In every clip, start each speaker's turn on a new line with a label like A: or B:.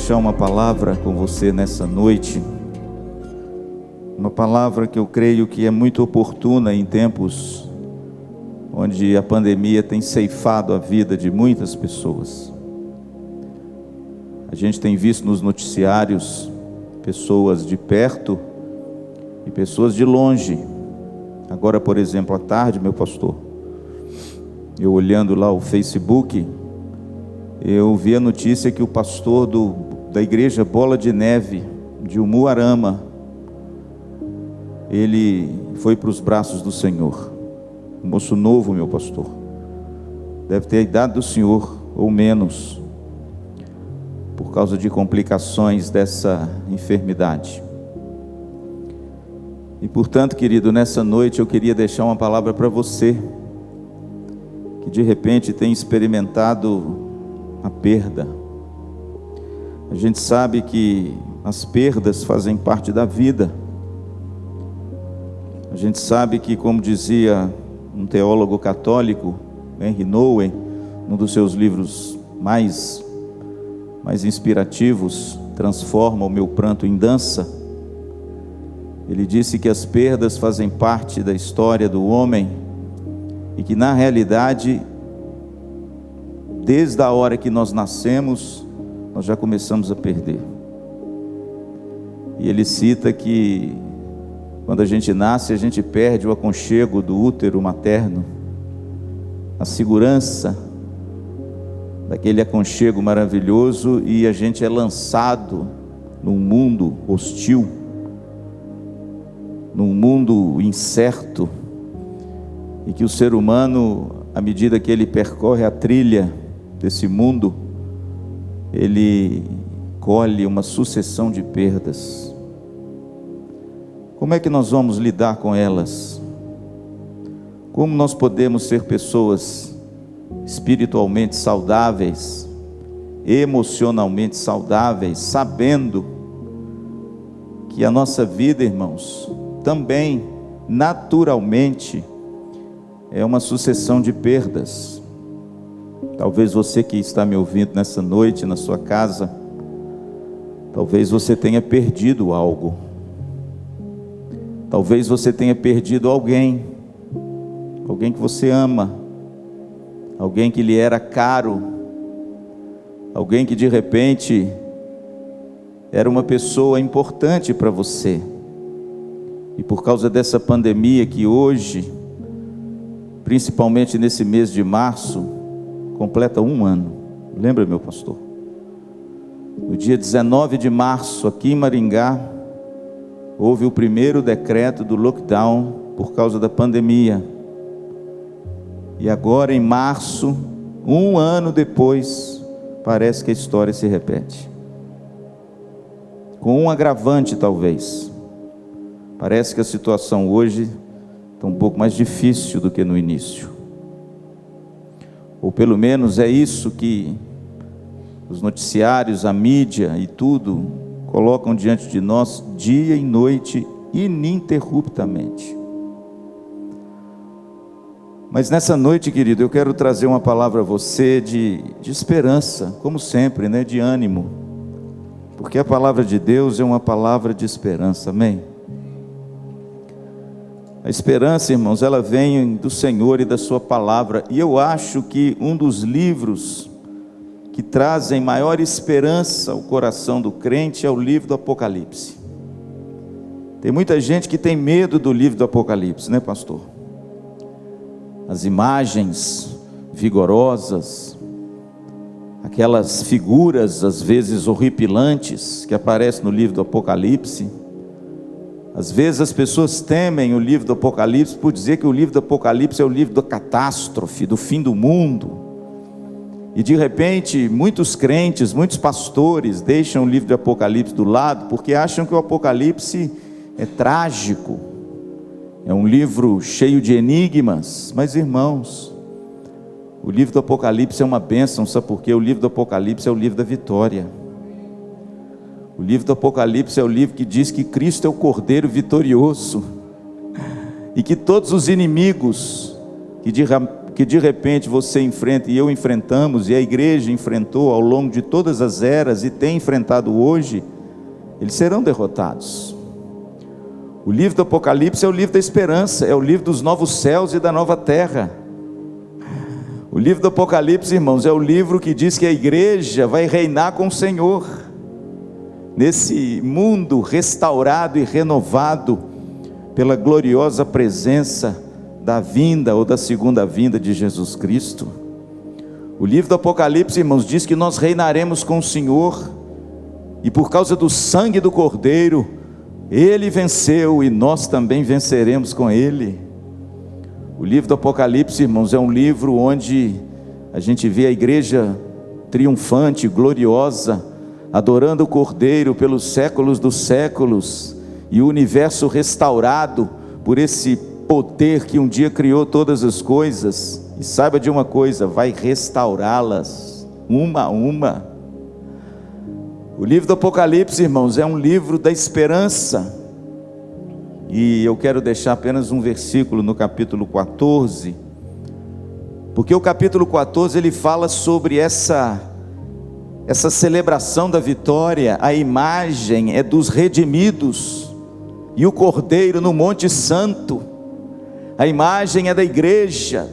A: deixar uma palavra com você nessa noite, uma palavra que eu creio que é muito oportuna em tempos onde a pandemia tem ceifado a vida de muitas pessoas. A gente tem visto nos noticiários pessoas de perto e pessoas de longe. Agora, por exemplo, à tarde, meu pastor, eu olhando lá o Facebook, eu vi a notícia que o pastor da igreja Bola de Neve, de Umuarama, ele foi para os braços do Senhor. Um moço novo, meu pastor, deve ter a idade do senhor, ou menos, por causa de complicações dessa enfermidade. E portanto, querido, nessa noite eu queria deixar uma palavra para você, que de repente tem experimentado a perda. A gente sabe que as perdas fazem parte da vida. A gente sabe que, como dizia um teólogo católico, Henry Nouwen, num dos seus livros mais inspirativos, Transforma o Meu Pranto em Dança, ele disse que as perdas fazem parte da história do homem e que, na realidade, desde a hora que nós nascemos, nós já começamos a perder. E ele cita que quando a gente nasce, a gente perde o aconchego do útero materno, a segurança daquele aconchego maravilhoso, e a gente é lançado num mundo hostil, num mundo incerto, e que o ser humano, à medida que ele percorre a trilha desse mundo, ele colhe uma sucessão de perdas. Como é que nós vamos lidar com elas? Como nós podemos ser pessoas espiritualmente saudáveis, emocionalmente saudáveis, sabendo que a nossa vida, irmãos, também naturalmente é uma sucessão de perdas? Talvez você que está me ouvindo nessa noite, na sua casa, talvez você tenha perdido algo. Talvez você tenha perdido alguém que você ama, alguém que lhe era caro, alguém que de repente era uma pessoa importante para você. E por causa dessa pandemia que hoje, principalmente nesse mês de março, completa 1 ano. Lembra, meu pastor? No dia 19 de março, aqui em Maringá, houve o primeiro decreto do lockdown por causa da pandemia. E agora, em março, 1 ano depois, parece que a história se repete. Com um agravante, talvez. Parece que a situação hoje está um pouco mais difícil do que no início. Ou pelo menos é isso que os noticiários, a mídia e tudo colocam diante de nós dia e noite, ininterruptamente. Mas nessa noite, querido, eu quero trazer uma palavra a você de esperança, como sempre, né? De ânimo, porque a palavra de Deus é uma palavra de esperança, amém? A esperança, irmãos, ela vem do Senhor e da sua palavra, e eu acho que um dos livros que trazem maior esperança ao coração do crente é o livro do Apocalipse. Tem muita gente que tem medo do livro do Apocalipse, né, pastor? As imagens vigorosas, aquelas figuras às vezes horripilantes que aparecem no livro do Apocalipse. Às vezes as pessoas temem o livro do Apocalipse por dizer que o livro do Apocalipse é o livro da catástrofe, do fim do mundo. E de repente, muitos crentes, muitos pastores deixam o livro do Apocalipse do lado, porque acham que o Apocalipse é trágico, é um livro cheio de enigmas. Mas, irmãos, o livro do Apocalipse é uma bênção, sabe por quê? O livro do Apocalipse é o livro da vitória. O livro do Apocalipse é o livro que diz que Cristo é o Cordeiro vitorioso, e que todos os inimigos que de repente você enfrenta e eu enfrentamos, e a igreja enfrentou ao longo de todas as eras e tem enfrentado hoje, eles serão derrotados. O livro do Apocalipse é o livro da esperança, é o livro dos novos céus e da nova terra. O livro do Apocalipse, irmãos, é o livro que diz que a igreja vai reinar com o Senhor, nesse mundo restaurado e renovado pela gloriosa presença da vinda ou da segunda vinda de Jesus Cristo. O livro do Apocalipse, irmãos, diz que nós reinaremos com o Senhor, e por causa do sangue do Cordeiro, Ele venceu e nós também venceremos com Ele. O livro do Apocalipse, irmãos, é um livro onde a gente vê a igreja triunfante, gloriosa, adorando o Cordeiro pelos séculos dos séculos, e o universo restaurado por esse poder que um dia criou todas as coisas, e saiba de uma coisa, vai restaurá-las, uma a uma. O livro do Apocalipse, irmãos, é um livro da esperança, e eu quero deixar apenas um versículo no capítulo 14, porque o capítulo 14, ele fala sobre essa celebração da vitória. A imagem é dos redimidos, e o Cordeiro no Monte Santo. A imagem é da igreja,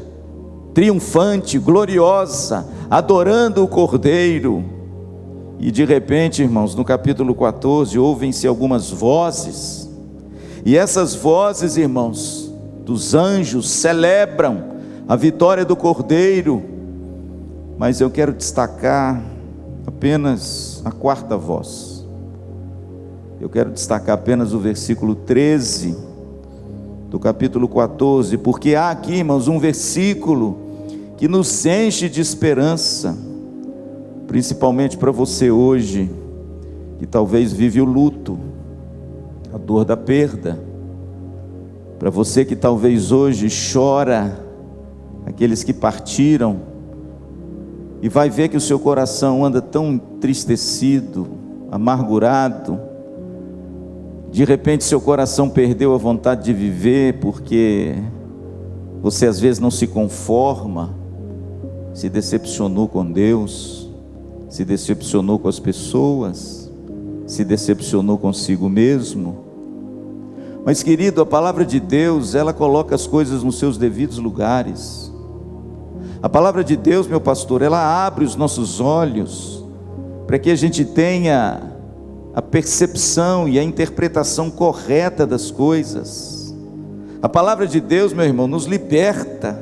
A: triunfante, gloriosa, adorando o Cordeiro. E de repente, irmãos, no capítulo 14, ouvem-se algumas vozes, e essas vozes, irmãos, dos anjos, celebram a vitória do Cordeiro, mas eu quero destacar apenas a quarta voz. Eu quero destacar apenas o versículo 13, do capítulo 14, porque há aqui, irmãos, um versículo que nos enche de esperança, principalmente para você hoje, que talvez vive o luto, a dor da perda, para você que talvez hoje chora aqueles que partiram, e vai ver que o seu coração anda tão entristecido, amargurado. De repente seu coração perdeu a vontade de viver, porque você às vezes não se conforma, se decepcionou com Deus, se decepcionou com as pessoas, se decepcionou consigo mesmo. Mas, querido, a palavra de Deus, ela coloca as coisas nos seus devidos lugares. A palavra de Deus, meu pastor, ela abre os nossos olhos para que a gente tenha a percepção e a interpretação correta das coisas. A palavra de Deus, meu irmão, nos liberta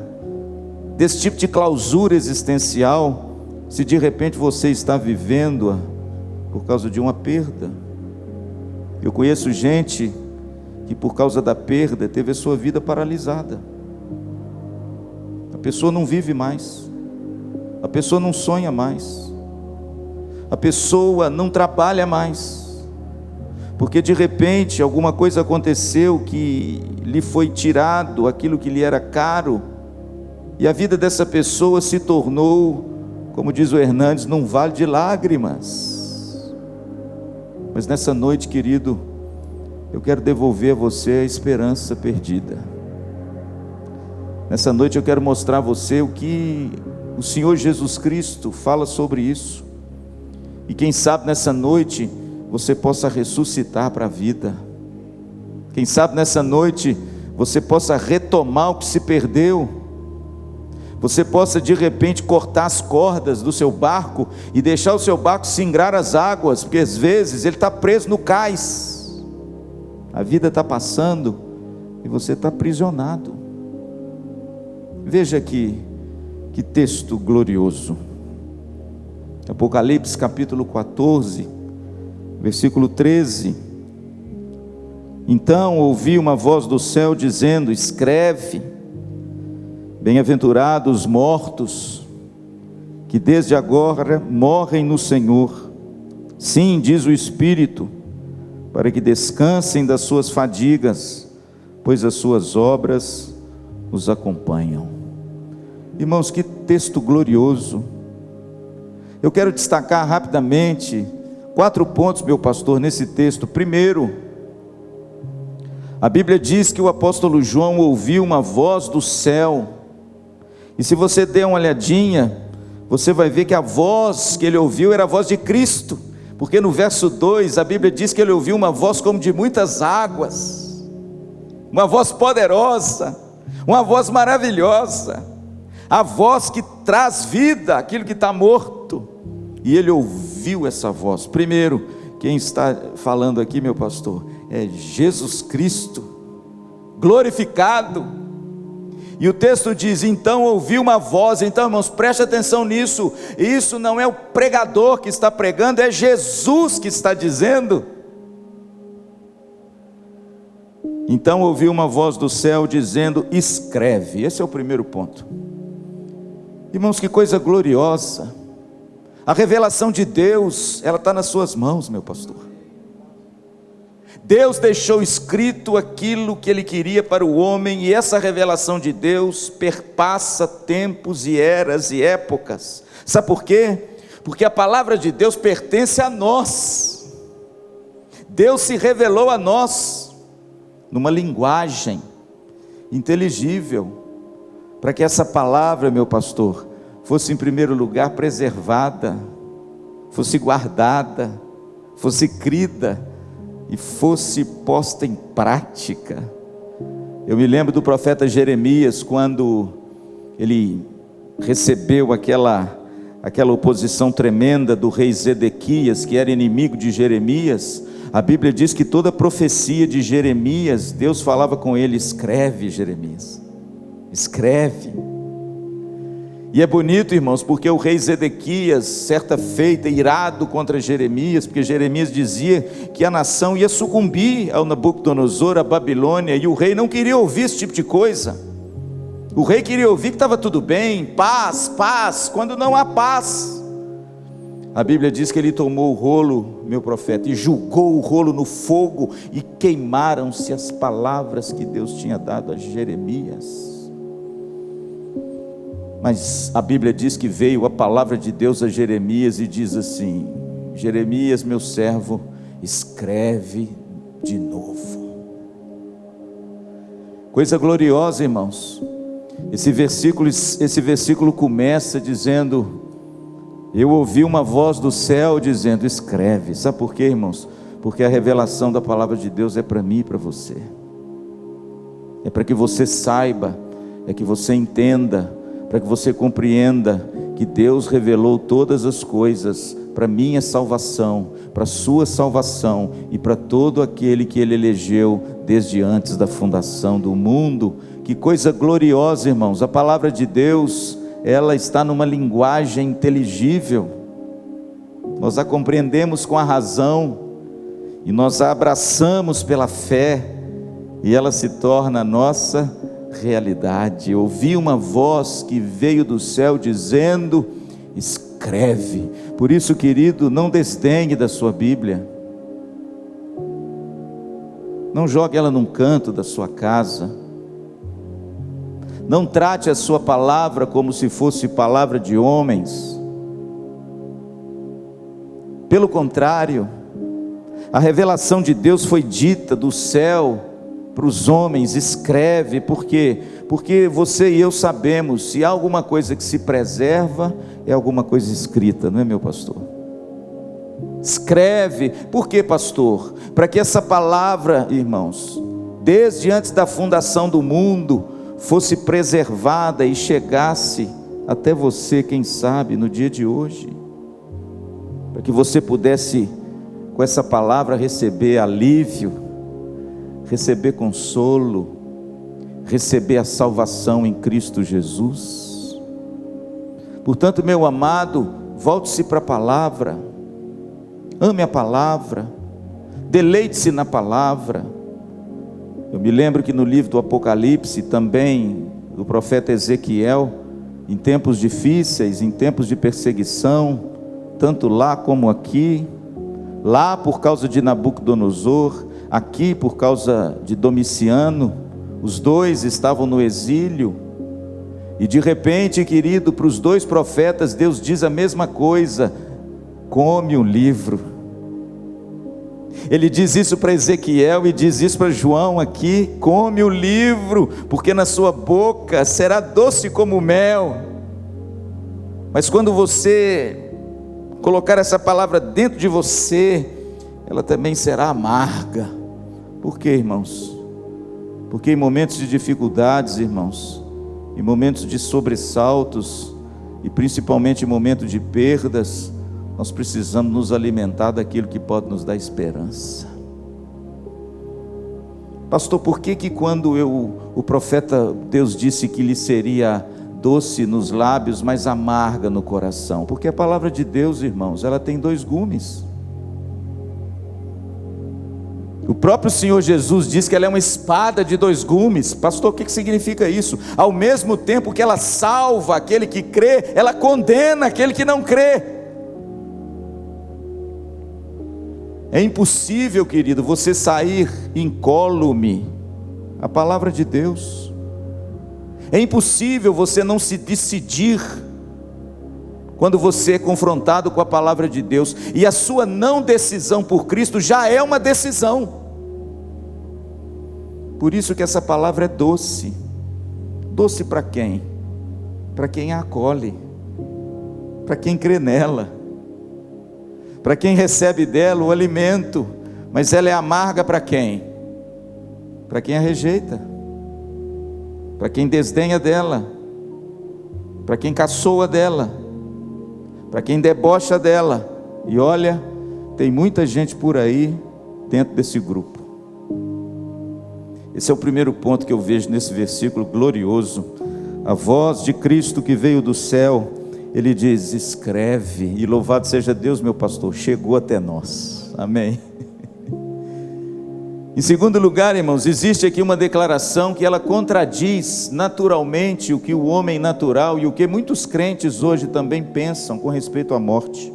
A: desse tipo de clausura existencial, se de repente você está vivendo-a por causa de uma perda. Eu conheço gente que por causa da perda teve a sua vida paralisada. A pessoa não vive mais, a pessoa não sonha mais, a pessoa não trabalha mais, porque de repente alguma coisa aconteceu que lhe foi tirado aquilo que lhe era caro, e a vida dessa pessoa se tornou, como diz o Hernandes, num vale de lágrimas. Mas nessa noite, querido, eu quero devolver a você a esperança perdida. Nessa noite eu quero mostrar a você o que o Senhor Jesus Cristo fala sobre isso, e quem sabe nessa noite você possa ressuscitar para a vida. Quem sabe nessa noite você possa retomar o que se perdeu, você possa de repente cortar as cordas do seu barco e deixar o seu barco singrar as águas, porque às vezes ele está preso no cais, a vida está passando e você está aprisionado. Veja aqui, que texto glorioso, Apocalipse capítulo 14, versículo 13. Então ouvi uma voz do céu dizendo: escreve, bem-aventurados os mortos, que desde agora morrem no Senhor. Sim, diz o Espírito, para que descansem das suas fadigas, pois as suas obras os acompanham. Irmãos, que texto glorioso. Eu quero destacar rapidamente 4 pontos, meu pastor, nesse texto. Primeiro, a Bíblia diz que o apóstolo João ouviu uma voz do céu, E se você der uma olhadinha, você vai ver que a voz que ele ouviu era a voz de Cristo, porque no verso 2 a Bíblia diz que ele ouviu uma voz como de muitas águas, uma voz poderosa, uma voz maravilhosa, a voz que traz vida àquilo que está morto. E ele ouviu essa voz. Primeiro, quem está falando aqui, meu pastor, é Jesus Cristo glorificado. E o texto diz: então ouviu uma voz. Então, irmãos, preste atenção nisso. Isso não é o pregador que está pregando, é Jesus que está dizendo. Então ouviu uma voz do céu dizendo: escreve. Esse é o primeiro ponto. Irmãos, que coisa gloriosa. A revelação de Deus, ela está nas suas mãos, meu pastor. Deus deixou escrito aquilo que Ele queria para o homem, e essa revelação de Deus perpassa tempos e eras e épocas. Sabe por quê? Porque a palavra de Deus pertence a nós. Deus se revelou a nós numa linguagem inteligível, para que essa palavra, meu pastor, fosse em primeiro lugar preservada, fosse guardada, fosse crida e fosse posta em prática. Eu me lembro do profeta Jeremias, quando ele recebeu aquela oposição tremenda do rei Zedequias, que era inimigo de Jeremias. A Bíblia diz que toda profecia de Jeremias, Deus falava com ele: escreve, Jeremias, escreve. E é bonito, irmãos, porque o rei Zedequias, certa feita, irado contra Jeremias, porque Jeremias dizia que a nação ia sucumbir ao Nabucodonosor, à Babilônia, e o rei não queria ouvir esse tipo de coisa. O rei queria ouvir que estava tudo bem, paz, paz, quando não há paz. A Bíblia diz que ele tomou o rolo, meu profeta, e julgou o rolo no fogo, e queimaram-se as palavras que Deus tinha dado a Jeremias. Mas a Bíblia diz que veio a palavra de Deus a Jeremias e diz assim: Jeremias, meu servo, escreve de novo. Coisa gloriosa, irmãos. Esse versículo começa dizendo: eu ouvi uma voz do céu dizendo: escreve. Sabe por quê, irmãos? Porque a revelação da palavra de Deus é para mim e para você. É para que você saiba, é que você entenda, para que você compreenda que Deus revelou todas as coisas para minha salvação, para sua salvação e para todo aquele que Ele elegeu desde antes da fundação do mundo. Que coisa gloriosa, irmãos. A palavra de Deus, ela está numa linguagem inteligível. Nós a compreendemos com a razão e nós a abraçamos pela fé, e ela se torna a nossa realidade. Ouvi uma voz que veio do céu dizendo: escreve. Por isso, querido, não desdenhe da sua Bíblia. Não jogue ela num canto da sua casa. Não trate a sua palavra como se fosse palavra de homens. Pelo contrário, a revelação de Deus foi dita do céu para os homens: escreve. Por quê? Porque você e eu sabemos, se há alguma coisa que se preserva, é alguma coisa escrita, não é, meu pastor? Escreve. Por quê, pastor? Para que essa palavra, irmãos, desde antes da fundação do mundo, fosse preservada e chegasse até você, quem sabe, no dia de hoje, para que você pudesse, com essa palavra, receber alívio, receber consolo, receber a salvação em Cristo Jesus. Portanto, meu amado, volte-se para a palavra, ame a palavra, deleite-se na palavra. Eu me lembro que no livro do Apocalipse, também do profeta Ezequiel, em tempos difíceis, em tempos de perseguição, tanto lá como aqui, lá por causa de Nabucodonosor, aqui por causa de Domiciano, os dois estavam no exílio, e de repente, querido, para os dois profetas, Deus diz a mesma coisa: come o livro. Ele diz isso para Ezequiel e diz isso para João aqui: come o livro, porque na sua boca será doce como mel. Mas quando você colocar essa palavra dentro de você, ela também será amarga. Por quê, irmãos? Porque em momentos de dificuldades, irmãos, em momentos de sobressaltos, e principalmente em momentos de perdas, nós precisamos nos alimentar daquilo que pode nos dar esperança. Pastor, por que quando o profeta, Deus disse que lhe seria doce nos lábios, mas amarga no coração? Porque a palavra de Deus, irmãos, ela tem dois gumes. O próprio Senhor Jesus diz que ela é uma espada de dois gumes. Pastor, o que significa isso? Ao mesmo tempo que ela salva aquele que crê, ela condena aquele que não crê. É impossível, querido, você sair incólume a palavra de Deus. É impossível você não se decidir quando você é confrontado com a palavra de Deus. E a sua não decisão por Cristo já é uma decisão. Por isso que essa palavra é doce. Doce para quem? Para quem a acolhe, para quem crê nela, para quem recebe dela o alimento. Mas ela é amarga para quem? Para quem a rejeita, para quem desdenha dela, para quem caçoa dela, para quem debocha dela. E olha, tem muita gente por aí dentro desse grupo. Esse é o primeiro ponto que eu vejo nesse versículo glorioso. A voz de Cristo que veio do céu, ele diz: escreve, e louvado seja Deus, meu pastor, chegou até nós. Amém. Em segundo lugar, irmãos, existe aqui uma declaração que ela contradiz naturalmente o que o homem natural e o que muitos crentes hoje também pensam com respeito à morte.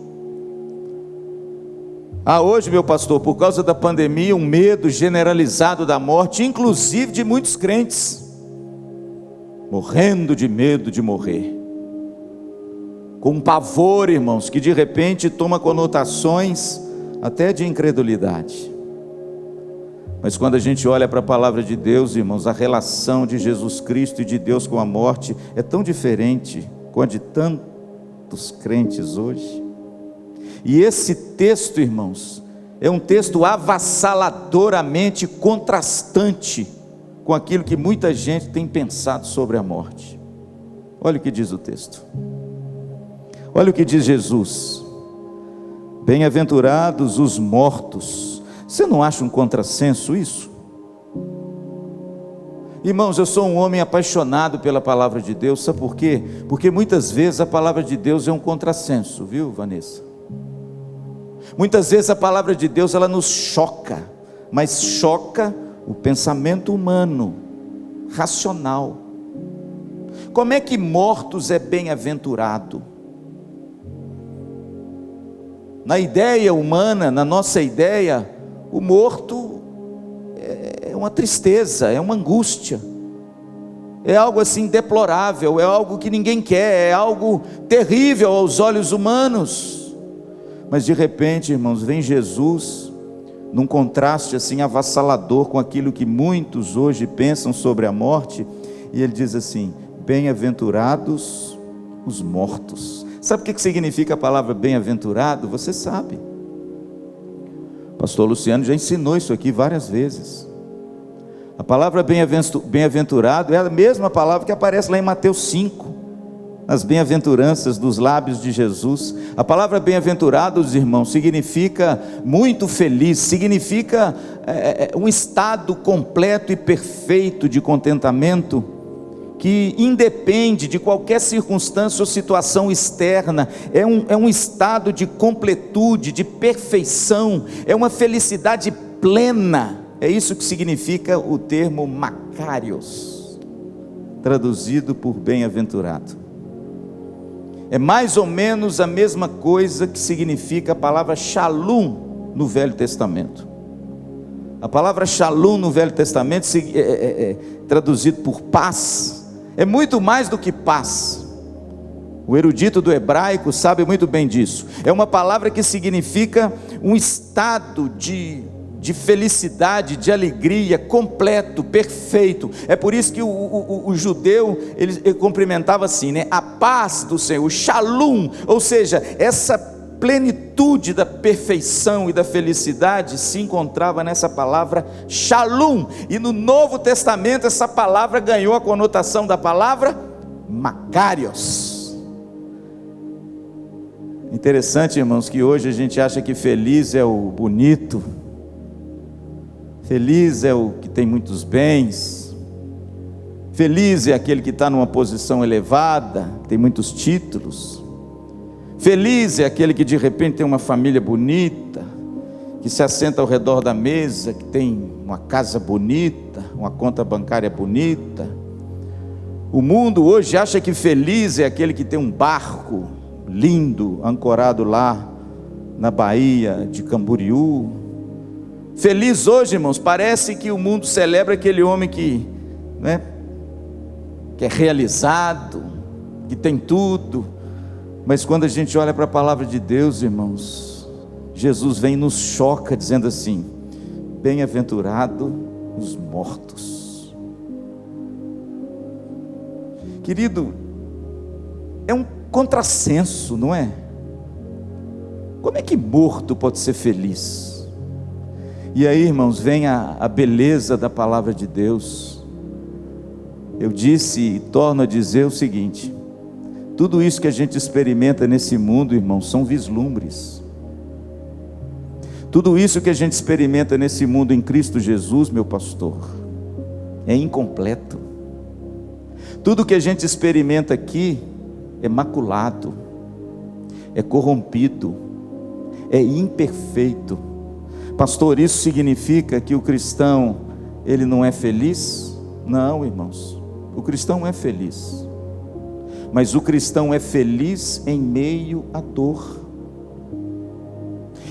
A: Há hoje, meu pastor, por causa da pandemia, um medo generalizado da morte, inclusive de muitos crentes, morrendo de medo de morrer, com um pavor, irmãos, que de repente toma conotações até de incredulidade. Mas quando a gente olha para a palavra de Deus, irmãos, a relação de Jesus Cristo e de Deus com a morte é tão diferente com a de tantos crentes hoje. E esse texto, irmãos, é um texto avassaladoramente contrastante com aquilo que muita gente tem pensado sobre a morte. Olha o que diz o texto. Olha o que diz Jesus: bem-aventurados os mortos. Você não acha um contrassenso isso? Irmãos, eu sou um homem apaixonado pela palavra de Deus. Sabe por quê? Porque muitas vezes a palavra de Deus é um contrassenso, viu, Vanessa? Muitas vezes a palavra de Deus ela nos choca, mas choca o pensamento humano, racional. Como é que mortos é bem-aventurado? Na ideia humana, na nossa ideia, o morto é uma tristeza, é uma angústia, é algo assim deplorável, é algo que ninguém quer, é algo terrível aos olhos humanos. Mas de repente, irmãos, vem Jesus, num contraste assim avassalador com aquilo que muitos hoje pensam sobre a morte, e ele diz assim: bem-aventurados os mortos. Sabe o que significa a palavra bem-aventurado? Você sabe. O pastor Luciano já ensinou isso aqui várias vezes. A palavra bem-aventurado é a mesma palavra que aparece lá em Mateus 5, nas bem-aventuranças dos lábios de Jesus. A palavra bem-aventurados, irmãos, significa muito feliz, significa um estado completo e perfeito de contentamento, que independe de qualquer circunstância ou situação externa. É um estado de completude, de perfeição, é uma felicidade plena. É isso que significa o termo makarios, traduzido por bem-aventurado. É mais ou menos a mesma coisa que significa a palavra shalom no Velho Testamento. A palavra shalom no Velho Testamento, traduzido por paz, é muito mais do que paz. O erudito do hebraico sabe muito bem disso. É uma palavra que significa um estado de de felicidade, de alegria, completo, perfeito. É por isso que o judeu, ele cumprimentava assim, né? A paz do Senhor, o shalom, ou seja, essa plenitude da perfeição e da felicidade se encontrava nessa palavra shalom. E no Novo Testamento essa palavra ganhou a conotação da palavra makarios. Interessante, irmãos, que hoje a gente acha que feliz é o bonito, feliz é o que tem muitos bens, feliz é aquele que está numa posição elevada, tem muitos títulos, feliz é aquele que de repente tem uma família bonita, que se assenta ao redor da mesa, que tem uma casa bonita, uma conta bancária bonita. O mundo hoje acha que feliz é aquele que tem um barco lindo, ancorado lá na Baía de Camboriú. Feliz hoje, irmãos, parece que o mundo celebra aquele homem que é realizado, que tem tudo. Mas quando a gente olha para a palavra de Deus, irmãos, Jesus vem e nos choca dizendo assim: bem-aventurado os mortos. Querido, é um contrassenso, não é? Como é que morto pode ser feliz? E aí, irmãos, vem a beleza da palavra de Deus. Eu disse e torno a dizer o seguinte: tudo isso que a gente experimenta nesse mundo, irmãos, são vislumbres. Tudo isso que a gente experimenta nesse mundo em Cristo Jesus, meu pastor, é incompleto. Tudo que a gente experimenta aqui é maculado, é corrompido, é imperfeito. Pastor, isso significa que o cristão, ele não é feliz? Não, irmãos, o cristão é feliz, mas o cristão é feliz em meio à dor,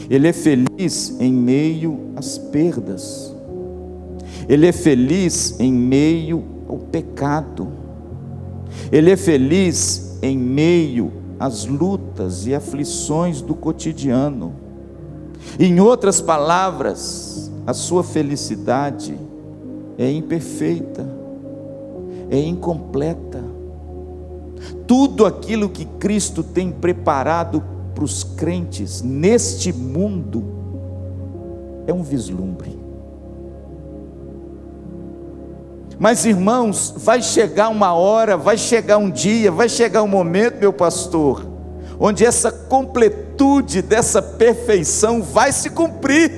A: ele é feliz em meio às perdas, ele é feliz em meio ao pecado, ele é feliz em meio às lutas e aflições do cotidiano. Em outras palavras, a sua felicidade é imperfeita, é incompleta. Tudo aquilo que Cristo tem preparado para os crentes neste mundo é um vislumbre. Mas, irmãos, vai chegar uma hora, vai chegar um dia, vai chegar um momento, meu pastor, onde essa completude dessa perfeição vai se cumprir.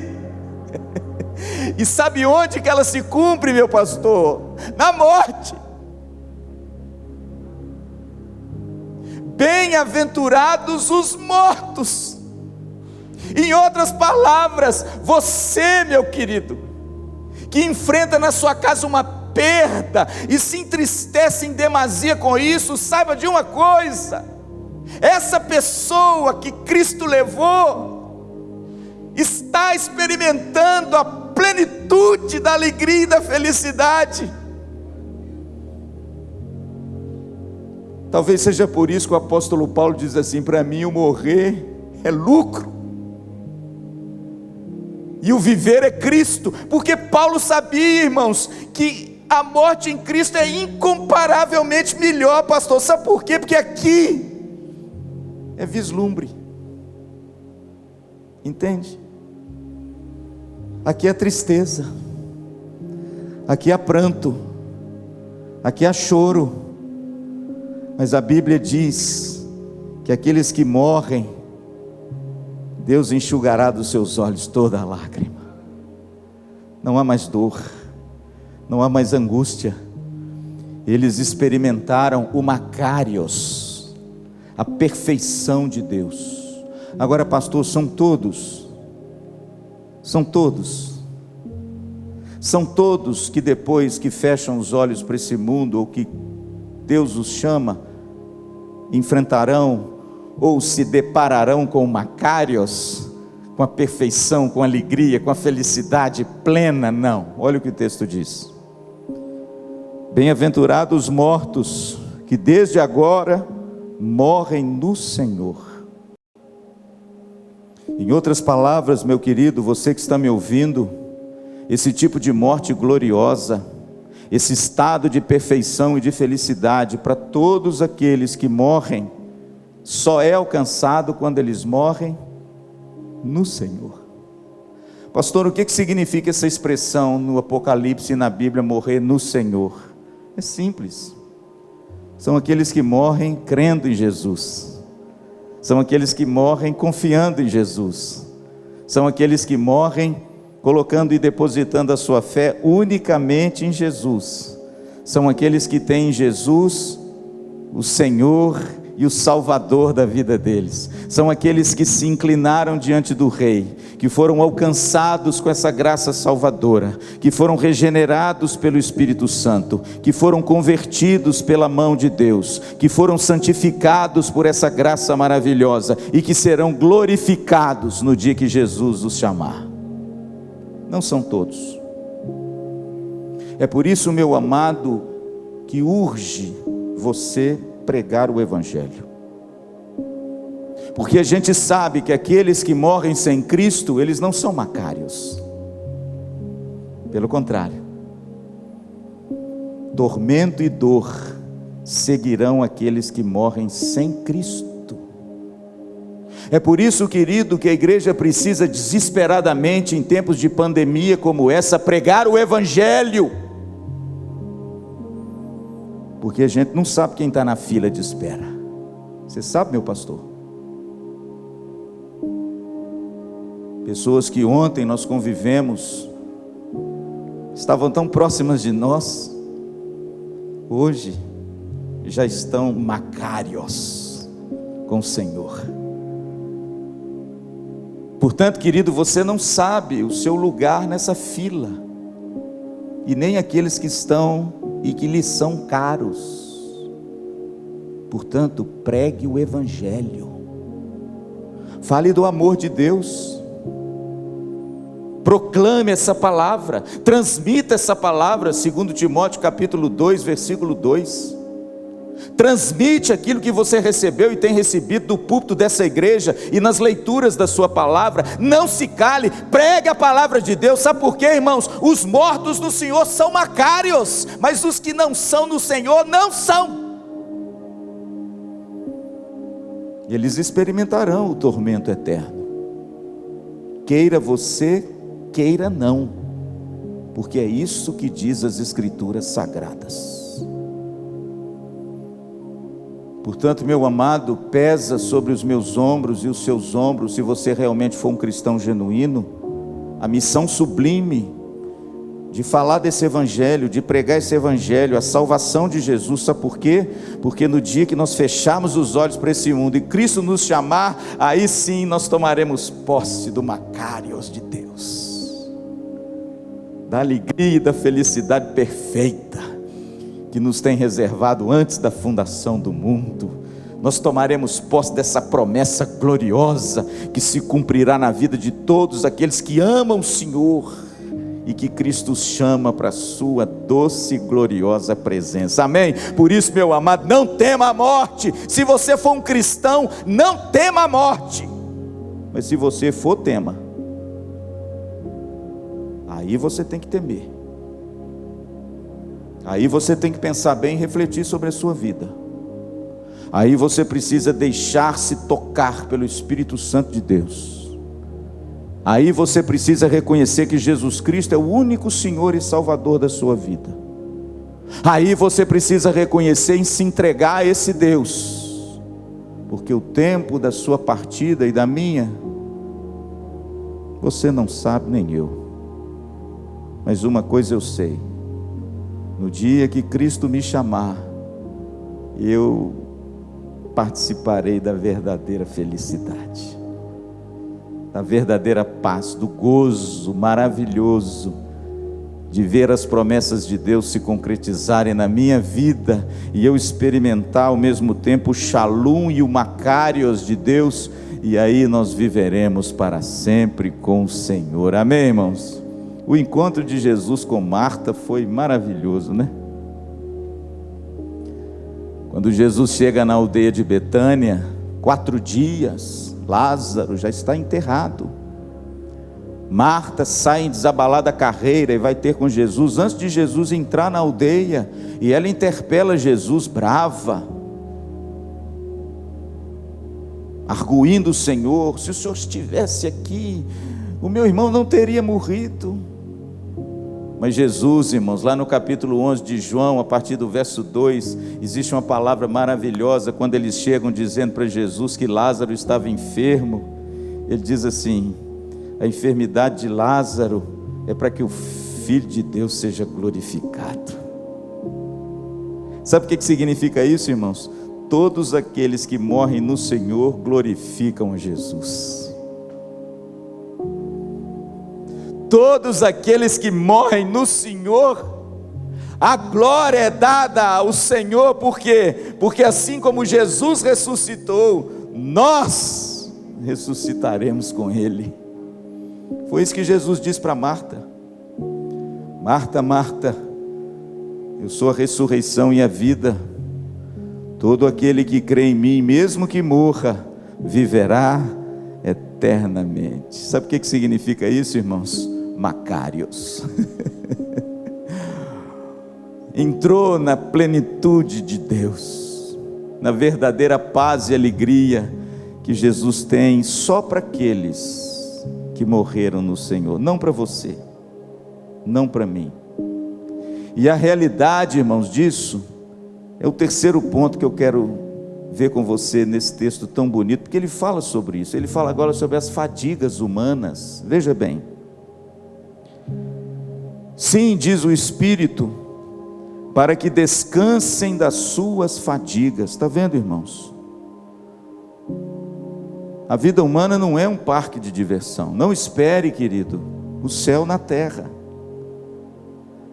A: E sabe onde que ela se cumpre, meu pastor? Na morte. Bem-aventurados os mortos. Em outras palavras, você, meu querido, que enfrenta na sua casa uma perda e se entristece em demasia com isso, saiba de uma coisa: essa pessoa que Cristo levou está experimentando a plenitude da alegria e da felicidade. Talvez seja por isso que o apóstolo Paulo diz assim: para mim o morrer é lucro e o viver é Cristo. Porque Paulo sabia, irmãos, que a morte em Cristo é incomparavelmente melhor, pastor. Sabe por quê? Porque aqui é vislumbre, entende? Aqui é tristeza, aqui há pranto, aqui há choro. Mas a Bíblia diz que aqueles que morrem, Deus enxugará dos seus olhos toda a lágrima. Não há mais dor, não há mais angústia. Eles experimentaram o makarios, a perfeição de Deus. Agora, pastor, são todos que depois que fecham os olhos para esse mundo, ou que Deus os chama, enfrentarão ou se depararão com o makarios, com a perfeição, com a alegria, com a felicidade plena? Não. Olha o que o texto diz: bem-aventurados os mortos, que desde agora morrem no Senhor. Em outras palavras, meu querido, você que está me ouvindo, esse tipo de morte gloriosa, esse estado de perfeição e de felicidade para todos aqueles que morrem, só é alcançado quando eles morrem no Senhor. Pastor, o que significa essa expressão no Apocalipse e na Bíblia, morrer no Senhor? É simples. São aqueles que morrem crendo em Jesus. São aqueles que morrem confiando em Jesus. São aqueles que morrem colocando e depositando a sua fé unicamente em Jesus. São aqueles que têm em Jesus o Senhor e o Salvador da vida deles. São aqueles que se inclinaram diante do Rei, que foram alcançados com essa graça salvadora, que foram regenerados pelo Espírito Santo, que foram convertidos pela mão de Deus, que foram santificados por essa graça maravilhosa e que serão glorificados no dia que Jesus os chamar. Não são todos. É por isso, meu amado, que urge você pregar o Evangelho, porque a gente sabe que aqueles que morrem sem Cristo, eles não são macários, pelo contrário, tormento e dor seguirão aqueles que morrem sem Cristo. É por isso, querido, que a igreja precisa desesperadamente, em tempos de pandemia como essa, pregar o Evangelho, porque a gente não sabe quem está na fila de espera. Você sabe, meu pastor? Pessoas que ontem nós convivemos, estavam tão próximas de nós, hoje já estão macários com o Senhor. Portanto, querido, você não sabe o seu lugar nessa fila, e nem aqueles que estão e que lhes são caros. Portanto, pregue o Evangelho, fale do amor de Deus, proclame essa palavra, transmita essa palavra, 2 Timóteo capítulo 2, versículo 2, transmite aquilo que você recebeu e tem recebido do púlpito dessa igreja e nas leituras da sua palavra. Não se cale, pregue a palavra de Deus. Sabe por quê, irmãos? Os mortos no Senhor são macários, mas os que não são no Senhor não são. Eles experimentarão o tormento eterno, queira você, queira não, porque é isso que diz as Escrituras Sagradas. Portanto, meu amado, pesa sobre os meus ombros e os seus ombros, se você realmente for um cristão genuíno, a missão sublime de falar desse Evangelho, de pregar esse Evangelho, a salvação de Jesus. Sabe por quê? Porque no dia que nós fecharmos os olhos para esse mundo e Cristo nos chamar, aí sim nós tomaremos posse do Macários de Deus, da alegria e da felicidade perfeita que nos tem reservado antes da fundação do mundo. Nós tomaremos posse dessa promessa gloriosa que se cumprirá na vida de todos aqueles que amam o Senhor e que Cristo os chama para a sua doce e gloriosa presença. Amém? Por isso, meu amado, não tema a morte. Se você for um cristão, não tema a morte, mas se você for, tema. Aí você tem que temer. Aí você tem que pensar bem e refletir sobre a sua vida. Aí você precisa deixar-se tocar pelo Espírito Santo de Deus. Aí você precisa reconhecer que Jesus Cristo é o único Senhor e Salvador da sua vida. Aí você precisa reconhecer e se entregar a esse Deus, porque o tempo da sua partida e da minha, você não sabe, nem eu. Mas uma coisa eu sei: no dia que Cristo me chamar, eu participarei da verdadeira felicidade, da verdadeira paz, do gozo maravilhoso de ver as promessas de Deus se concretizarem na minha vida e eu experimentar ao mesmo tempo o Shalom e o Macários de Deus, e aí nós viveremos para sempre com o Senhor. Amém, irmãos? O encontro de Jesus com Marta foi maravilhoso, né? Quando Jesus chega na aldeia de Betânia, 4 dias, Lázaro já está enterrado. Marta sai em desabalada carreira e vai ter com Jesus antes de Jesus entrar na aldeia, e ela interpela Jesus brava, arguindo o Senhor: se o Senhor estivesse aqui, o meu irmão não teria morrido. Mas Jesus, irmãos, lá no capítulo 11 de João, a partir do verso 2, existe uma palavra maravilhosa, quando eles chegam dizendo para Jesus que Lázaro estava enfermo. Ele diz assim: a enfermidade de Lázaro é para que o Filho de Deus seja glorificado. Sabe o que significa isso, irmãos? Todos aqueles que morrem no Senhor glorificam a Jesus. Todos aqueles que morrem no Senhor, a glória é dada ao Senhor. Por quê? Porque assim como Jesus ressuscitou, nós ressuscitaremos com Ele. Foi isso que Jesus disse para Marta: Marta, Marta, eu sou a ressurreição e a vida. Todo aquele que crê em mim, mesmo que morra, viverá eternamente. Sabe o que significa isso, irmãos? Macários. Entrou na plenitude de Deus, na verdadeira paz e alegria que Jesus tem só para aqueles que morreram no Senhor, não para você, não para mim. E a realidade, irmãos, disso é o terceiro ponto que eu quero ver com você nesse texto tão bonito, porque ele fala sobre isso. Ele fala agora sobre as fadigas humanas. Veja bem: sim, diz o Espírito, para que descansem das suas fadigas. Está vendo, irmãos? A vida humana não é um parque de diversão. Não espere, querido, o céu na terra.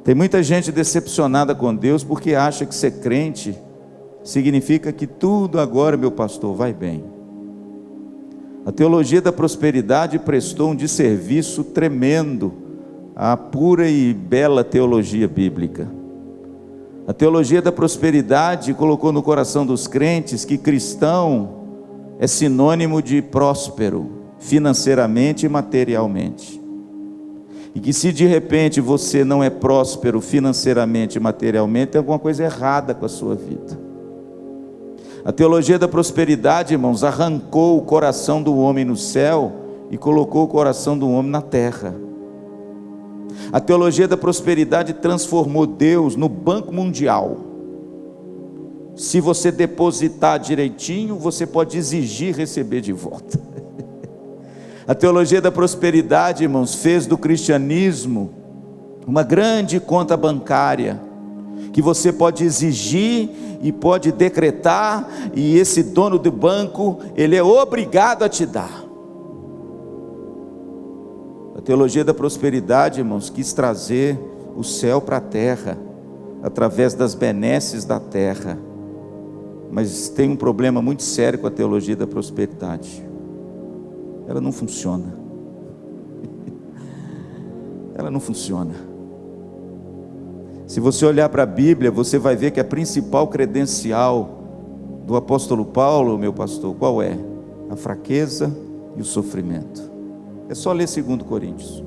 A: Tem muita gente decepcionada com Deus porque acha que ser crente significa que tudo agora, meu pastor, vai bem. A teologia da prosperidade prestou um desserviço tremendo à pura e bela teologia bíblica. A teologia da prosperidade colocou no coração dos crentes que cristão é sinônimo de próspero, financeiramente e materialmente. E que se de repente você não é próspero financeiramente e materialmente, tem alguma coisa errada com a sua vida. A teologia da prosperidade, irmãos, arrancou o coração do homem no céu e colocou o coração do homem na terra. A teologia da prosperidade transformou Deus no Banco Mundial. Se você depositar direitinho, você pode exigir receber de volta. A teologia da prosperidade, irmãos, fez do cristianismo uma grande conta bancária, que você pode exigir e pode decretar, e esse dono do banco, ele é obrigado a te dar. A teologia da prosperidade, irmãos, quis trazer o céu para a terra, através das benesses da terra. Mas tem um problema muito sério com a teologia da prosperidade: ela não funciona. Ela não funciona. Se você olhar para a Bíblia, você vai ver que a principal credencial do apóstolo Paulo, meu pastor, qual é? A fraqueza e o sofrimento. É só ler 2 Coríntios.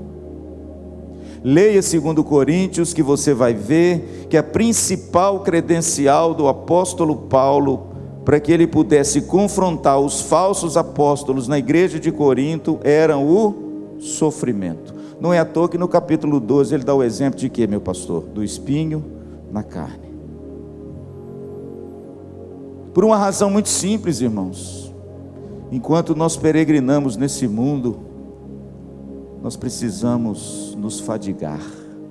A: Leia 2 Coríntios, que você vai ver que a principal credencial do apóstolo Paulo, para que ele pudesse confrontar os falsos apóstolos na igreja de Corinto, era o sofrimento. Não é à toa que no capítulo 12 ele dá o exemplo de quê, meu pastor? Do espinho na carne. Por uma razão muito simples, irmãos. Enquanto nós peregrinamos nesse mundo, nós precisamos nos fadigar.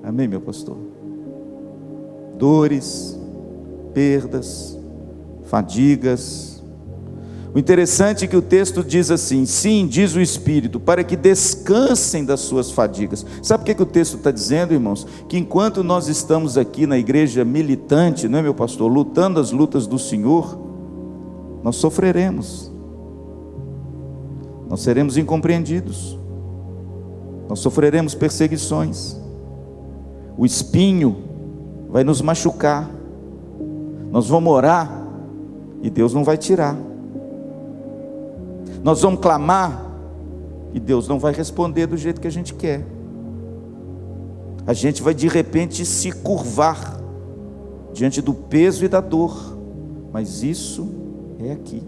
A: Amém, meu pastor? Dores, perdas, fadigas. O interessante é que o texto diz assim: sim, diz o Espírito, para que descansem das suas fadigas. Sabe o que o texto está dizendo, irmãos? Que enquanto nós estamos aqui na igreja militante, não é, meu pastor, lutando as lutas do Senhor, nós sofreremos, nós seremos incompreendidos, nós sofreremos perseguições, o espinho vai nos machucar, nós vamos orar e Deus não vai tirar. Nós vamos clamar E Deus não vai responder do jeito que a gente quer. A gente vai de repente se curvar diante do peso e da dor. Mas isso é aqui.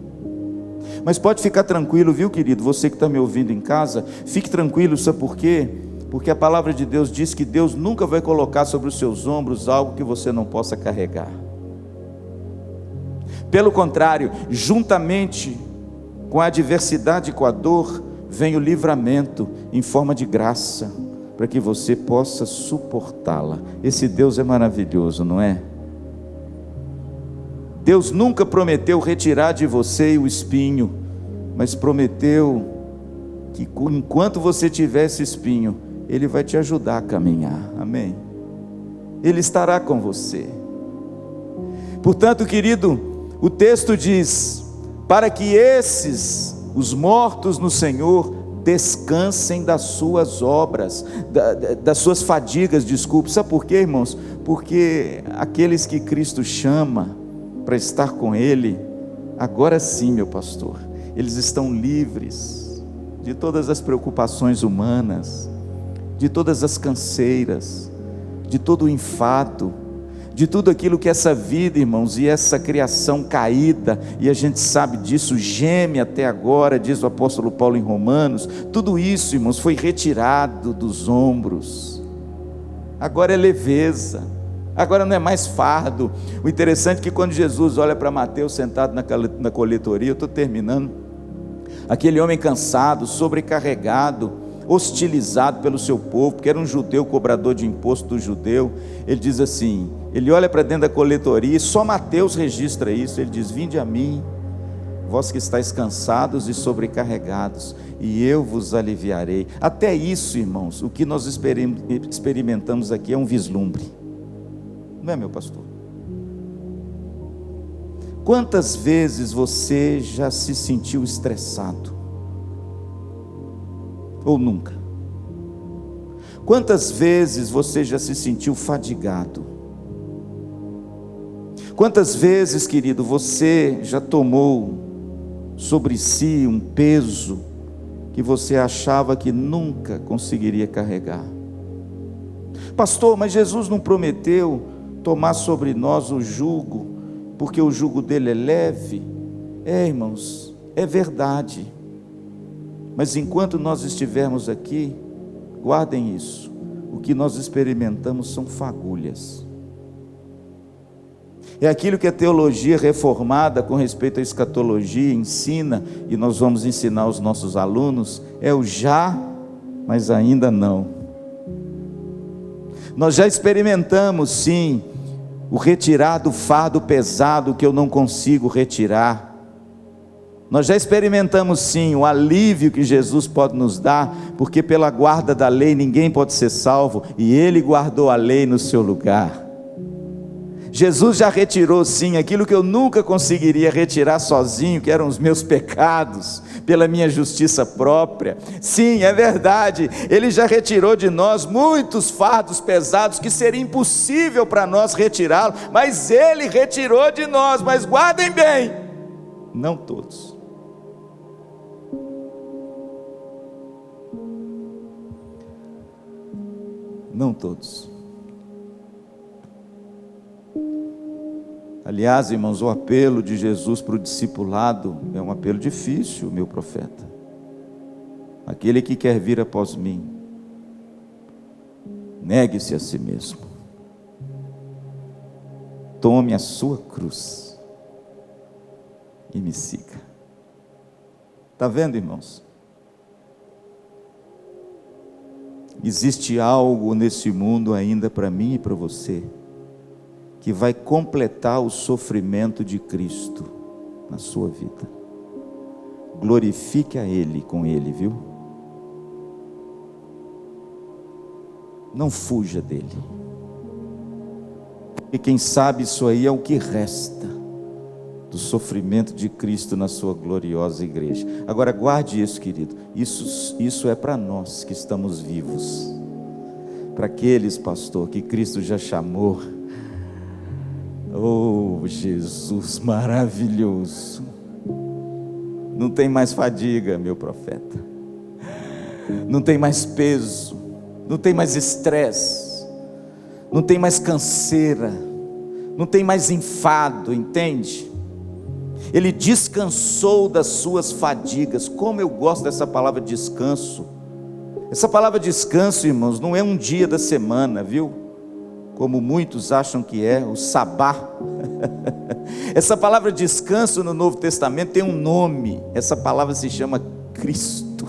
A: Mas pode ficar tranquilo, viu, querido? Você que está me ouvindo em casa, fique tranquilo, sabe por quê? Porque a palavra de Deus diz que Deus nunca vai colocar sobre os seus ombros algo que você não possa carregar. Pelo contrário, juntamente com a adversidade e com a dor, vem o livramento em forma de graça, para que você possa suportá-la. Esse Deus é maravilhoso, não é? Deus nunca prometeu retirar de você o espinho, mas prometeu que enquanto você tiver esse espinho, Ele vai te ajudar a caminhar, amém? Ele estará com você. Portanto, querido, o texto diz, para que esses, os mortos no Senhor, descansem das suas obras, das suas fadigas, desculpe. Sabe por quê, irmãos? Porque aqueles que Cristo chama para estar com Ele, agora sim, meu pastor, eles estão livres de todas as preocupações humanas, de todas as canseiras, de todo o enfado, de tudo aquilo que essa vida, irmãos, e essa criação caída, e a gente sabe disso, geme até agora, diz o apóstolo Paulo em Romanos, tudo isso, irmãos, foi retirado dos ombros. Agora é leveza, agora não é mais fardo. O interessante é que quando Jesus olha para Mateus sentado na coletoria, eu estou terminando, aquele homem cansado, sobrecarregado, hostilizado pelo seu povo, porque era um judeu, cobrador de imposto do judeu, ele diz assim, ele olha para dentro da coletoria, e só Mateus registra isso, ele diz, vinde a mim, vós que estáis cansados e sobrecarregados, e eu vos aliviarei. Até isso, irmãos, o que nós experimentamos aqui é um vislumbre, não é, meu pastor? Quantas vezes você já se sentiu estressado? Ou nunca? Quantas vezes você já se sentiu fadigado? Quantas vezes, querido, você já tomou sobre si um peso que você achava que nunca conseguiria carregar? Pastor, mas Jesus não prometeu tomar sobre nós o jugo, porque o jugo dele é leve? É, irmãos, é verdade. Mas enquanto nós estivermos aqui, guardem isso, o que nós experimentamos são fagulhas. É aquilo que a teologia reformada com respeito à escatologia ensina, e nós vamos ensinar aos nossos alunos, é o já, mas ainda não. Nós já experimentamos sim, o retirar do fardo pesado que eu não consigo retirar. Nós já experimentamos sim o alívio que Jesus pode nos dar, porque pela guarda da lei ninguém pode ser salvo, e Ele guardou a lei no seu lugar. Jesus já retirou sim aquilo que eu nunca conseguiria retirar sozinho, que eram os meus pecados, pela minha justiça própria. Sim, é verdade, Ele já retirou de nós muitos fardos pesados, que seria impossível para nós retirá-lo, mas Ele retirou de nós. Mas guardem bem, não todos. Não todos. Aliás, irmãos, o apelo de Jesus para o discipulado é um apelo difícil, meu profeta. Aquele que quer vir após mim, negue-se a si mesmo, tome a sua cruz e me siga. Está vendo, irmãos? Existe algo nesse mundo ainda para mim e para você, que vai completar o sofrimento de Cristo na sua vida. Glorifique a Ele com Ele, viu? Não fuja dele, e quem sabe isso aí é o que resta do sofrimento de Cristo na sua gloriosa igreja. Agora guarde isso, querido, isso é para nós que estamos vivos, para aqueles, pastor, que Cristo já chamou. Oh, Jesus maravilhoso, não tem mais fadiga, meu profeta, não tem mais peso, não tem mais estresse, não tem mais canseira, não tem mais enfado, entende? Ele descansou das suas fadigas. Como eu gosto dessa palavra descanso. Essa palavra descanso, irmãos, não é um dia da semana, viu? Como muitos acham que é, o sabá. Essa palavra descanso no Novo Testamento tem um nome. Essa palavra se chama Cristo.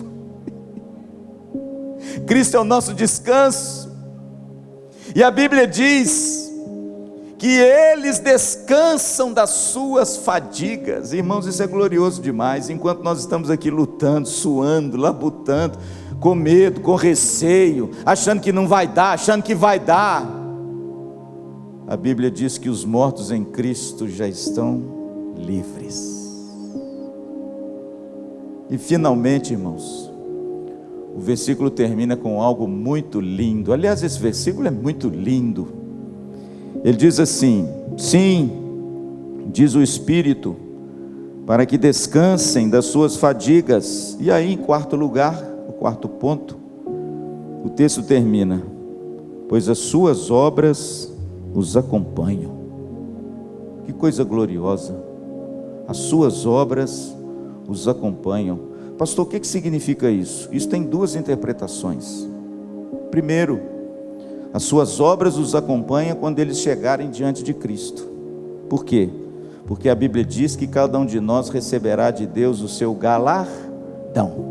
A: Cristo é o nosso descanso. E a Bíblia diz que eles descansam das suas fadigas. Irmãos, isso é glorioso demais. Enquanto nós estamos aqui lutando, suando, labutando, com medo, com receio, achando que não vai dar, achando que vai dar, a Bíblia diz que os mortos em Cristo já estão livres. E finalmente, irmãos, o versículo termina com algo muito lindo. Aliás, esse versículo é muito lindo. Ele diz assim: sim, diz o Espírito, para que descansem das suas fadigas. E aí, em quarto lugar, o quarto ponto, o texto termina: pois as suas obras os acompanham. Que coisa gloriosa! As suas obras os acompanham. Pastor, o que significa isso? Isso tem duas interpretações. Primeiro, as suas obras os acompanham quando eles chegarem diante de Cristo. Por quê? Porque a Bíblia diz que cada um de nós receberá de Deus o seu galardão.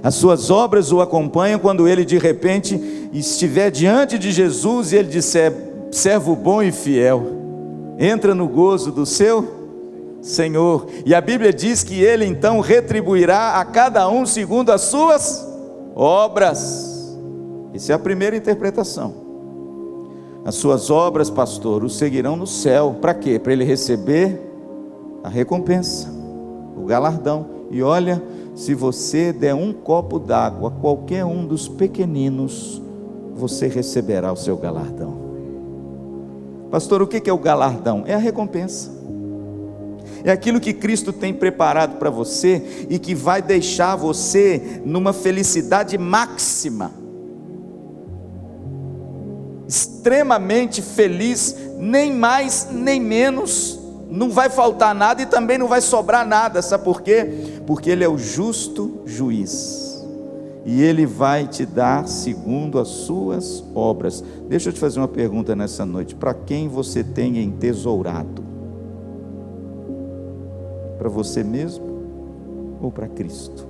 A: As suas obras o acompanham quando ele de repente estiver diante de Jesus e ele disser: servo bom e fiel, entra no gozo do seu Senhor. E a Bíblia diz que ele então retribuirá a cada um segundo as suas obras. Essa é a primeira interpretação. As suas obras, pastor, o seguirão no céu. Para quê? Para ele receber a recompensa, o galardão. E olha, se você der um copo d'água a qualquer um dos pequeninos, você receberá o seu galardão. Pastor, o que é o galardão? É a recompensa. É aquilo que Cristo tem preparado para você e que vai deixar você numa felicidade máxima, extremamente feliz, nem mais nem menos. Não vai faltar nada e também não vai sobrar nada. Sabe por quê? Porque Ele é o justo juiz e Ele vai te dar segundo as suas obras. Deixa eu te fazer uma pergunta nessa noite: para quem você tem entesourado? Para você mesmo ou para Cristo?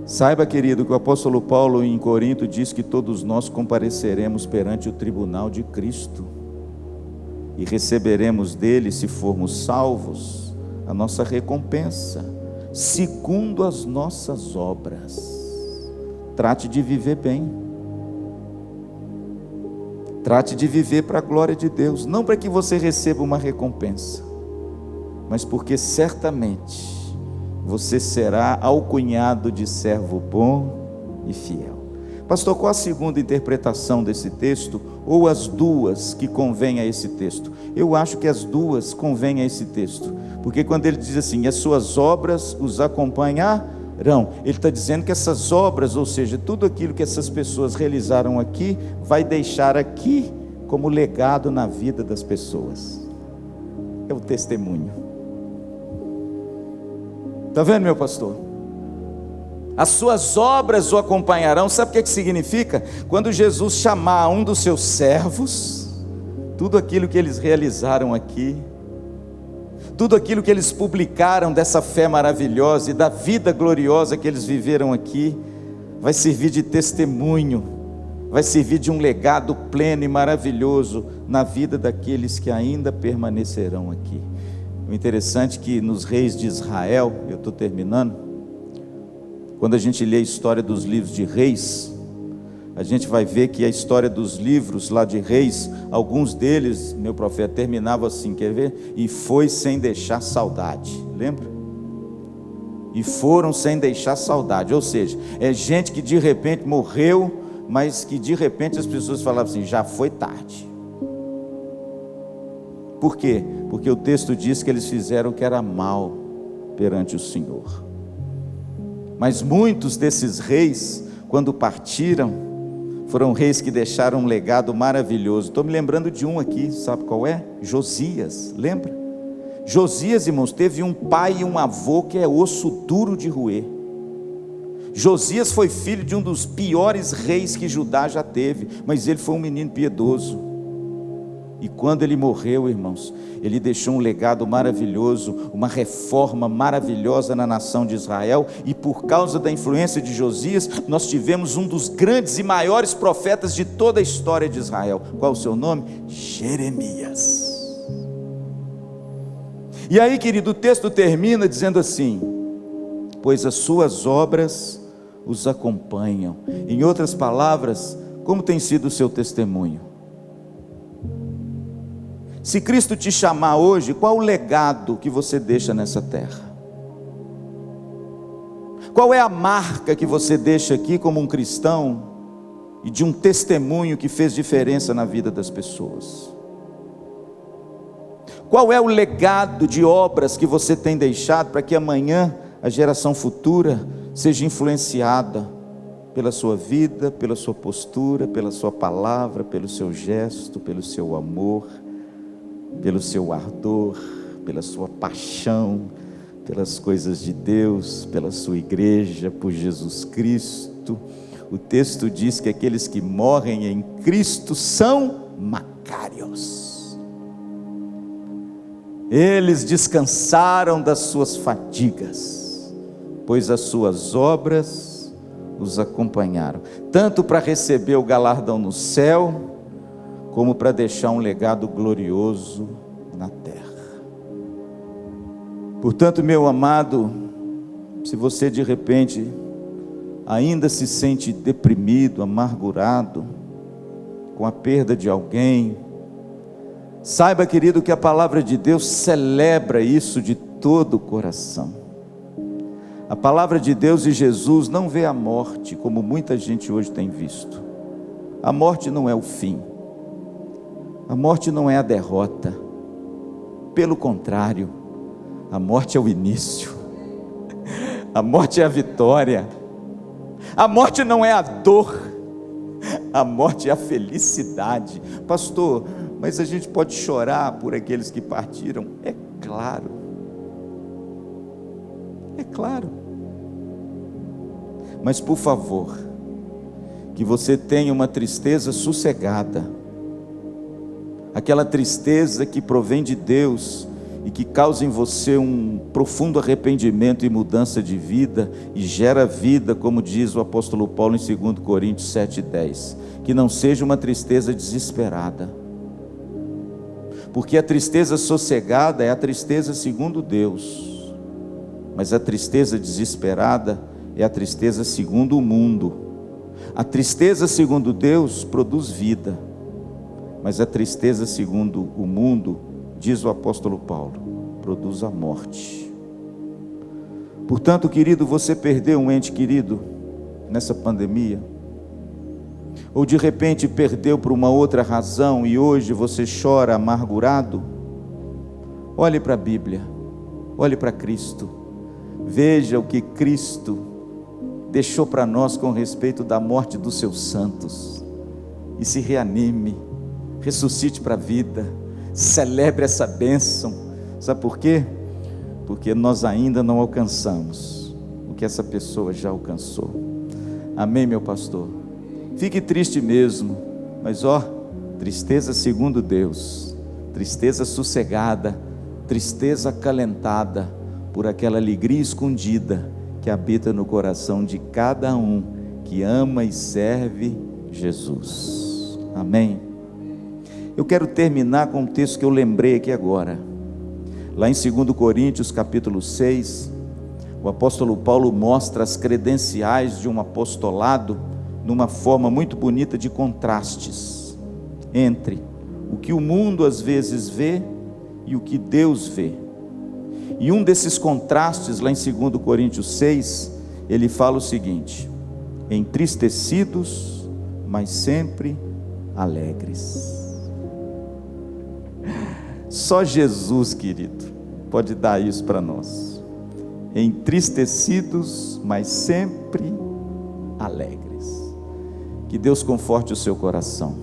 A: Saiba, querido, que o apóstolo Paulo em Corinto diz que todos nós compareceremos perante o tribunal de Cristo e receberemos dele, se formos salvos, a nossa recompensa, segundo as nossas obras. Trate de viver bem, trate de viver para a glória de Deus, não para que você receba uma recompensa, mas porque certamente você será alcunhado de servo bom e fiel. Pastor, qual a segunda interpretação desse texto? Ou as duas que convêm a esse texto? Eu acho que as duas convêm a esse texto, porque quando ele diz assim: as suas obras os acompanharão, ele está dizendo que essas obras, ou seja, tudo aquilo que essas pessoas realizaram aqui, vai deixar aqui como legado na vida das pessoas. É o testemunho. Está vendo, meu pastor? As suas obras o acompanharão. Sabe o que significa? Quando Jesus chamar um dos seus servos, tudo aquilo que eles realizaram aqui, tudo aquilo que eles publicaram dessa fé maravilhosa e da vida gloriosa que eles viveram aqui, vai servir de testemunho, vai servir de um legado pleno e maravilhoso na vida daqueles que ainda permanecerão aqui. O interessante é que nos reis de Israel, eu estou terminando, quando a gente lê a história dos livros de reis, a gente vai ver que a história dos livros lá de reis, alguns deles, meu profeta, terminavam assim, quer ver? E foi sem deixar saudade, lembra? E foram sem deixar saudade, ou seja, é gente que de repente morreu, mas que de repente as pessoas falavam assim: já foi tarde. Por quê? Porque o texto diz que eles fizeram o que era mal perante o Senhor. Mas muitos desses reis, quando partiram, foram reis que deixaram um legado maravilhoso. Estou me lembrando de um aqui, sabe qual é? Josias, lembra? Josias, irmãos, teve um pai e um avô que é osso duro de roer. Josias foi filho de um dos piores reis que Judá já teve, mas ele foi um menino piedoso. E quando ele morreu, irmãos, ele deixou um legado maravilhoso, uma reforma maravilhosa na nação de Israel. E por causa da influência de Josias, nós tivemos um dos grandes e maiores profetas de toda a história de Israel. Qual o seu nome? Jeremias. E aí, querido, o texto termina dizendo assim: pois as suas obras os acompanham. Em outras palavras, como tem sido o seu testemunho? Se Cristo te chamar hoje, qual o legado que você deixa nessa terra? Qual é a marca que você deixa aqui como um cristão e de um testemunho que fez diferença na vida das pessoas? Qual é o legado de obras que você tem deixado para que amanhã a geração futura seja influenciada pela sua vida, pela sua postura, pela sua palavra, pelo seu gesto, pelo seu amor, pelo seu ardor, pela sua paixão, pelas coisas de Deus, pela sua igreja, por Jesus Cristo? O texto diz que aqueles que morrem em Cristo são macários. Eles descansaram das suas fadigas, pois as suas obras os acompanharam, tanto para receber o galardão no céu, como para deixar um legado glorioso na terra. Portanto, meu amado, se você de repente ainda se sente deprimido, amargurado, com a perda de alguém, saiba, querido, que a palavra de Deus celebra isso de todo o coração. A palavra de Deus e Jesus não vê a morte como muita gente hoje tem visto. A morte não é o fim. A morte não é a derrota. Pelo contrário, a morte é o início. A morte é a vitória. A morte não é a dor. A morte é a felicidade. Pastor, mas a gente pode chorar por aqueles que partiram? É claro. É claro. Mas por favor, que você tenha uma tristeza sossegada. Aquela tristeza que provém de Deus e que causa em você um profundo arrependimento e mudança de vida e gera vida, como diz o apóstolo Paulo em 2 Coríntios 7:10, que não seja uma tristeza desesperada, porque a tristeza sossegada é a tristeza segundo Deus, mas a tristeza desesperada é a tristeza segundo o mundo. A tristeza segundo Deus produz vida, mas a tristeza segundo o mundo, diz o apóstolo Paulo, produz a morte. Portanto, querido, você perdeu um ente querido nessa pandemia, ou de repente perdeu por uma outra razão e hoje você chora amargurado? Olhe para a Bíblia, olhe para Cristo, veja o que Cristo deixou para nós com respeito da morte dos seus santos, e se reanime, ressuscite para a vida, celebre essa bênção. Sabe por quê? Porque nós ainda não alcançamos o que essa pessoa já alcançou. Amém, meu pastor? Fique triste mesmo, mas tristeza segundo Deus, tristeza sossegada, tristeza acalentada por aquela alegria escondida que habita no coração de cada um que ama e serve Jesus. Amém? Eu quero terminar com um texto que eu lembrei aqui agora. Lá em 2 Coríntios capítulo 6, o apóstolo Paulo mostra as credenciais de um apostolado numa forma muito bonita de contrastes entre o que o mundo às vezes vê e o que Deus vê. E um desses contrastes, lá em 2 Coríntios 6, ele fala o seguinte: entristecidos, mas sempre alegres. Só Jesus, querido, pode dar isso para nós. entristecidos, mas sempre alegres. Que Deus conforte o seu coração,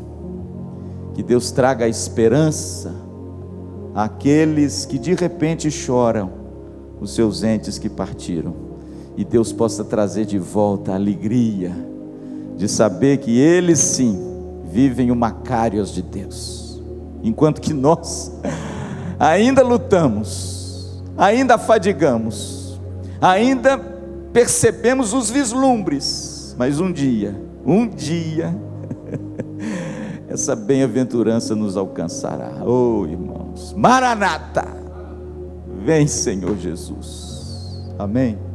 A: que Deus traga a esperança àqueles que de repente choram os seus entes que partiram, e Deus possa trazer de volta a alegria de saber que eles sim vivem o Macários de Deus, enquanto que nós ainda lutamos, ainda afadigamos, ainda percebemos os vislumbres, mas um dia, essa bem-aventurança nos alcançará. Oh, irmãos, Maranata, vem Senhor Jesus, amém.